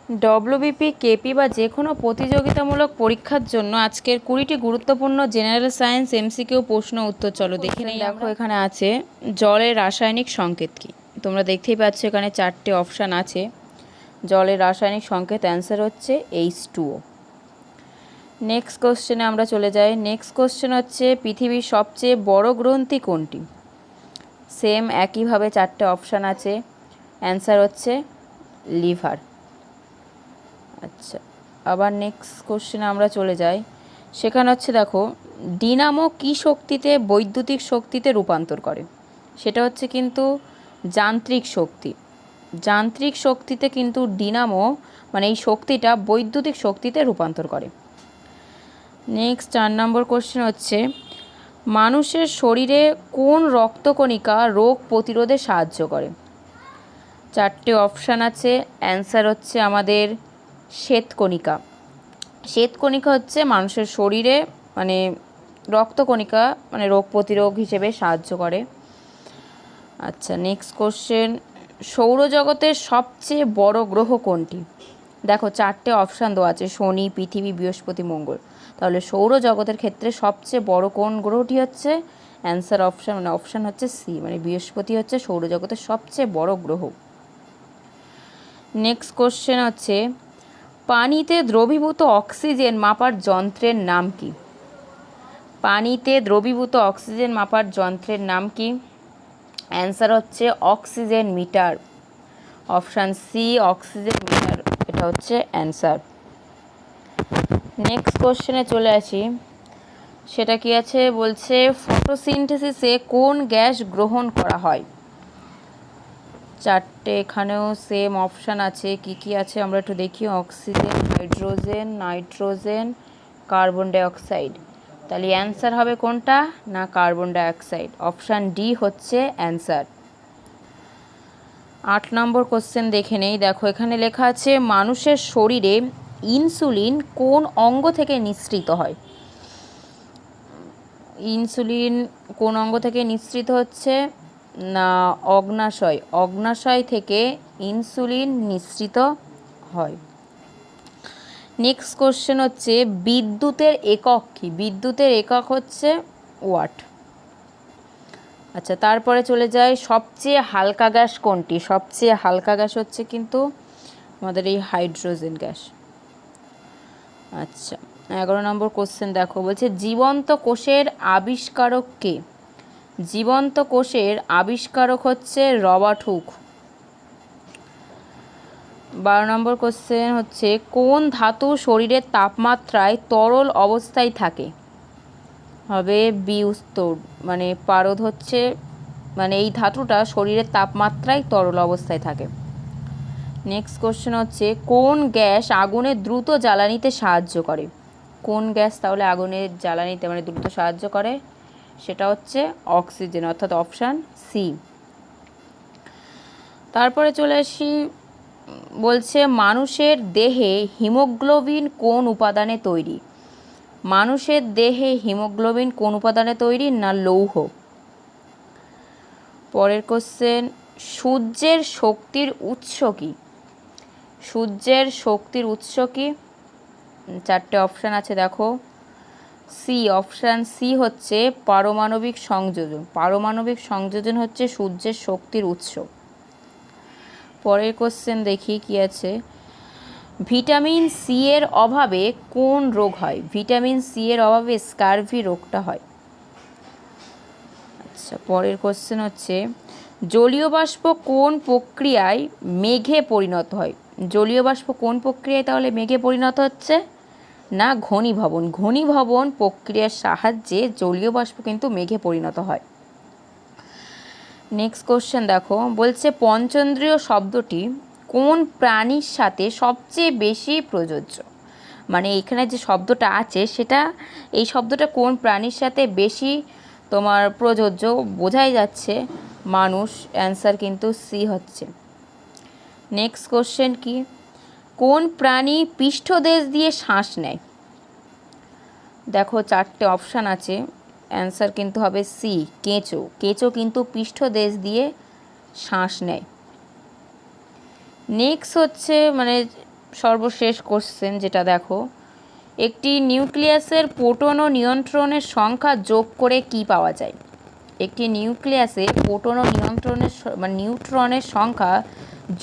WBP, KP বা যে কোনো প্রতিযোগিতামূলক পরীক্ষার জন্য আজকের 20টি গুরুত্বপূর্ণ জেনারেল সায়েন্স এমসিকিউ প্রশ্ন উত্তর চলো দেখে নেই। দেখো এখানে আছে জলের রাসায়নিক সংকেত কী। তোমরা দেখতেই পাচ্ছ এখানে 4টে অপশান আছে। জলের রাসায়নিক সংকেত অ্যান্সার হচ্ছে H2O। নেক্সট কোশ্চেনে আমরা চলে যাই। নেক্সট কোশ্চেন হচ্ছে পৃথিবীর সবচেয়ে বড় গ্রন্থি কোনটি। সেম একইভাবে 4টে অপশান আছে, অ্যান্সার হচ্ছে লিভার। আচ্ছা, আবার নেক্সট কোশ্চেনে আমরা চলে যাই। সেখানে হচ্ছে দেখো ডিনামো কী শক্তিতে বৈদ্যুতিক শক্তিতে রূপান্তর করে। সেটা হচ্ছে কিন্তু যান্ত্রিক শক্তি। যান্ত্রিক শক্তিতে কিন্তু ডিনামো মানে এই শক্তিটা বৈদ্যুতিক শক্তিতে রূপান্তর করে। নেক্সট 4 নম্বর কোশ্চেন হচ্ছে মানুষের শরীরে কোন রক্তকণিকা রোগ প্রতিরোধে সাহায্য করে। 4টে অপশান আছে, অ্যান্সার হচ্ছে আমাদের শ্বেতকণিকা। শ্বেতকণিকা হচ্ছে মানুষের শরীরে মানে রক্তকণিকা মানে রোগ প্রতিরোধ হিসেবে সাহায্য করে। আচ্ছা, নেক্সট কোশ্চেন সৌরজগতের সবচেয়ে বড় গ্রহ কোনটি। দেখো 4টে অপশান দেওয়া আছে, শনি, পৃথিবী, বৃহস্পতি, মঙ্গল। তাহলে সৌরজগতের ক্ষেত্রে সবচেয়ে বড় কোন গ্রহটি হচ্ছে, অ্যান্সার অপশান হচ্ছে সি, মানে বৃহস্পতি হচ্ছে সৌরজগতের সবচেয়ে বড় গ্রহ। নেক্সট কোশ্চেন হচ্ছে পানিতে দ্রবীভূত অক্সিজেন মাপার যন্ত্রের নাম কি। পানিতে দ্রবীভূত অক্সিজেন মাপার যন্ত্রের নাম কি, অ্যান্সার হচ্ছে oxygen meter. Option C oxygen meter, এটা হচ্ছে অ্যান্সার। নেক্সট কোশ্চেনে চলে আসি। সেটা কি আছে বলছে ফটোসিনথেসিসে কোন গ্যাস গ্রহণ করা হয়। 4টে এখানেও সেম অপশান আছে, কি কি আছে আমরা একটু দেখি। Oxygen, hydrogen, nitrogen, carbon dioxide. তাহলে অ্যান্সার হবে কোনটা না কার্বন ডাইঅক্সাইড। অপশান ডি হচ্ছে অ্যান্সার। 8 নম্বর কোশ্চেন দেখে নেই। দেখো এখানে লেখা আছে মানুষের শরীরে ইনসুলিন কোন অঙ্গ থেকে নিঃসৃত হয়। ইনসুলিন কোন অঙ্গ থেকে নিঃসৃত হচ্ছে না অগ্নাশয়। অগ্নাশয় থেকে ইনসুলিন নিঃসৃত হয়। নেক্সট কোশ্চেন হচ্ছে বিদ্যুতের একক কি। বিদ্যুতের একক হচ্ছে ওয়াট। আচ্ছা, তারপরে চলে যায় সবচেয়ে হালকা গ্যাস কোনটি। সবচেয়ে হালকা গ্যাস হচ্ছে কিন্তু আমাদের এই হাইড্রোজেন গ্যাস। আচ্ছা, 11 নম্বর কোশ্চেন দেখো বলছে জীবন্ত কোষের আবিষ্কারক কে। জীবন্ত কোষের আবিষ্কারক হচ্ছে রবার্ট হুক। 12 নম্বর কোশ্চেন হচ্ছে কোন ধাতু শরীরের তাপমাত্রায় তরল অবস্থায় থাকে। হবে বি উত্তর, মানে পারদ হচ্ছে মানে এই ধাতুটা শরীরের তাপমাত্রায় তরল অবস্থায় থাকে। নেক্সট কোশ্চেন হচ্ছে কোন গ্যাস আগুনের দ্রুত জ্বালানিতে সাহায্য করে। কোন গ্যাস তাহলে আগুনের জ্বালানিতে মানে দ্রুত সাহায্য করে, সেটা হচ্ছে অক্সিজেন, অর্থাৎ অপশান সি। তারপরে চলে আসি, বলছে মানুষের দেহে হিমোগ্লোবিন কোন উপাদানে তৈরি। মানুষের দেহে হিমোগ্লোবিন কোন উপাদানে তৈরি না লৌহ। পরের কোশ্চেন সূর্যের শক্তির উৎস কি। সূর্যের শক্তির উৎস কি। 4টে অপশান আছে দেখো। সি অপশান সি হচ্ছে পারমাণবিক সংযোজন। পারমাণবিক সংযোজন হচ্ছে সূর্যের শক্তির উৎস। পরের কোশ্চেন দেখি কি আছে। ভিটামিন সি এর অভাবে কোন রোগ হয়। ভিটামিন সি এর অভাবে স্কারভি রোগটা হয়। আচ্ছা, পরের কোশ্চেন হচ্ছে জলীয় বাষ্প কোন প্রক্রিয়ায় মেঘে পরিণত হয়। জলীয় বাষ্প কোন প্রক্রিয়ায় তাহলে মেঘে পরিণত হচ্ছে না ঘনীভবন। ঘনীভবন প্রক্রিয়ার সাহায্যে জলীয় বাষ্প কিন্তু মেঘে পরিণত হয়। নেক্সট কোশ্চেন দেখো বলছে পঞ্চেন্দ্রিয় শব্দটি কোন প্রাণীর সাথে সবচেয়ে বেশি প্রযোজ্য। মানে এখানে যে শব্দটা আছে সেটা এই শব্দটা কোন প্রাণীর সাথে বেশি তোমার প্রযোজ্য বোঝাই যাচ্ছে মানুষ। অ্যান্সার কিন্তু সি হচ্ছে। নেক্সট কোশ্চেন কি কোন প্রাণী পৃষ্ঠদেশ দিয়ে শ্বাস নেয়। দেখো 4টে অপশান আছে, অ্যান্সার কিন্তু হবে সি কেঁচো। কেঁচো কিন্তু পৃষ্ঠদেশ দিয়ে শ্বাস নেয়। নেক্সট হচ্ছে মানে সর্বশেষ কোশ্চেন যেটা দেখো, একটি নিউক্লিয়াসের প্রোটন ও নিউট্রনের সংখ্যা যোগ করে কি পাওয়া যায়? একটি নিউক্লিয়াসে প্রোটন ও নিউট্রনের সংখ্যা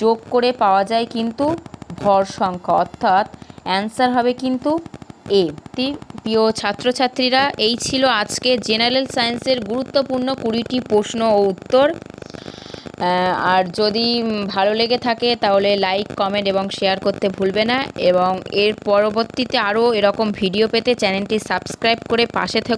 যোগ করে পাওয়া যায় কিন্তু ভর সংখ্যা, অর্থাৎ অ্যান্সার হবে কিন্তু এ। প্রিয় ছাত্রছাত্রীরা, এই ছিল আজকে জেনারেল সায়েন্সের গুরুত্বপূর্ণ 20টি প্রশ্ন ও উত্তর। আর যদি ভালো লেগে থাকে তাহলে লাইক, কমেন্ট এবং শেয়ার করতে ভুলবে না, এবং এর পরবর্তীতে আরও এরকম ভিডিও পেতে চ্যানেলটি সাবস্ক্রাইব করে পাশে